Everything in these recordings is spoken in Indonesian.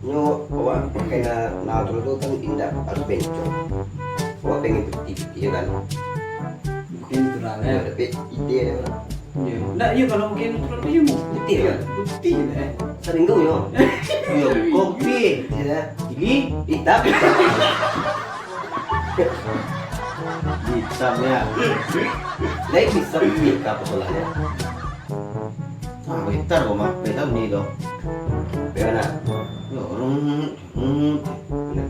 Nyo, awak pakai natural itu kan indah harus bencong. Awak pengen putih-putih kan? Mungkin natural ya. Ya, tapi ide ada kan? Iya. Nggak, iya kalau mungkin natural itu mau Putih kan? putih deh. Sering gak yo? Yo, kopi, ya. Ini Hitam. Hitam ya. Lain bisa putih apa polanya? Ah, bentar kok mah. Bentar nih dong. Bagaimana? Yo, orang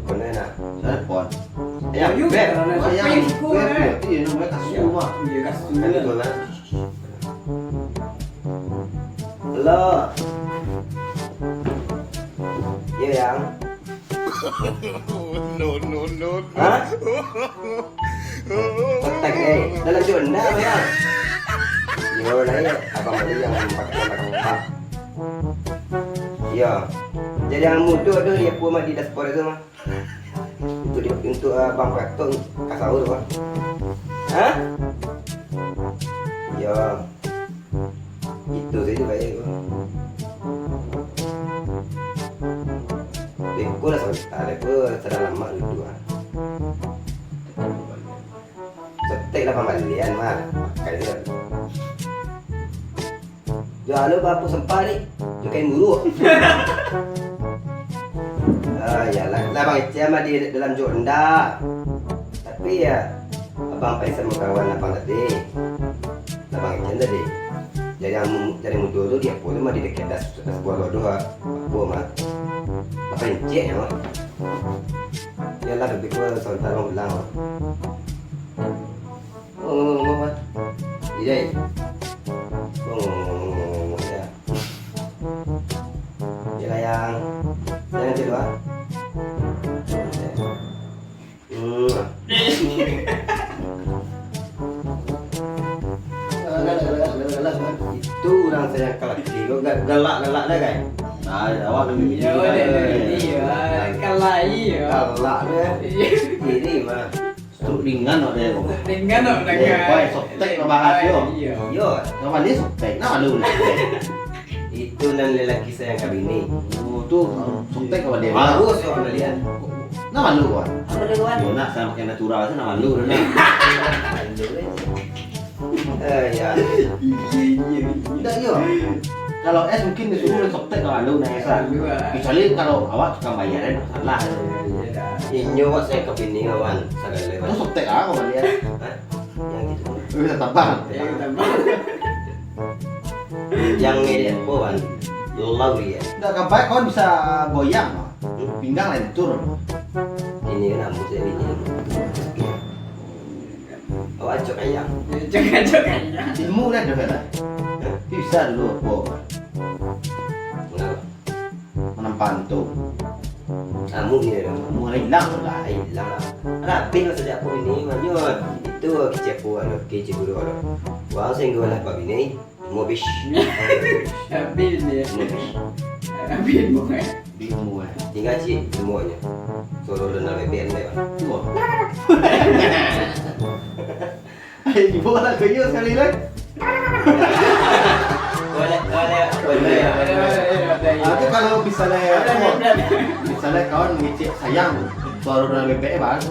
Kono enak. saya pon. Ya, yuk, beb. karena Ayam, Mexico, beb, iya namanya kasu mah. Iya, kasus Kan juga. itu kan. Halo. Iya yang. Hah? Kontak dalam zona ya. Gimana ya? Abang tadi yang pakai nama lengkap. Iya. Jadi yang mudah tuh dia pun di dashboard itu mah. Untuk Bang Prato kasau tuh. Hah? Iya. Itu saja baik itu. Beko lah sebentar, beko sedang lama dulu. Setek lah pembalian mah, kayak itu. Jangan lupa aku sempat nih, jukain mulu. Ya lah Bang Ece mah di dalam jonda. Tapi ya Abang Faisal sama kawan abang tadi. Abang Ece tadi. Jadi mundur tuh dia pun mah di dekat sebuah doa. Aku mah. Apa Ece ya mah. Ya lah lebih ke sebentar mau bilang mah. Ngomong mah. Iya. Ngomong ya. Ya yang jangan tidur ah. Itu orang saya kelak kilo galak dah kan. Nah, awak lebih Iya, iya, kalah iya. Galak deh. Ini mah. Untuk ringan kok deh. Dengan dong, Baik, sotek lo bahas yo. Iya. Yo, Nama dia sotek, nama lu nih. itu nan lelaki saya yang kabini. Oh, tuh sotek apa dia? Bagus yo kalian. Nama lu kan? Apa dia kawan? Yo nak saya pakai natural sih nama lu udah. Ya. Tidak yo. Kalau es mungkin disuruh sotek nama lu nih Esa. Kecuali kalau awak suka bayarin masalah. Inyo wak saya kabini kawan. Sagale. Itu sotek ah kalau dia. Hah? Yang gitu. Bisa tambah. Yang ini kawan. Lauri ya. Tidak kabar kawan bisa goyang. Pinggang lentur. Ini kan rambut saya ini. Awak cok ayam. Cok-cokannya. Ilmu lah dah kata. Bisa dulu apa? Kenapa? Menampan tuh. Kamu ni dah. Mulai hilang lah. Hilang lah. Rapi lah sejak aku ini manyot. Itu kecepu ada kecepu ada. Wah saya gua nak babi ni. Mau bis. Habis dia. Mau bis. Habis bukan. Ilmu eh. Tinggal sih semuanya. Solo dan BBM deh. Tuh. Ibu nak kerja sekali lagi. Boleh. Itu kalau misalnya kawan ngecek sayang suara dari BBM bang.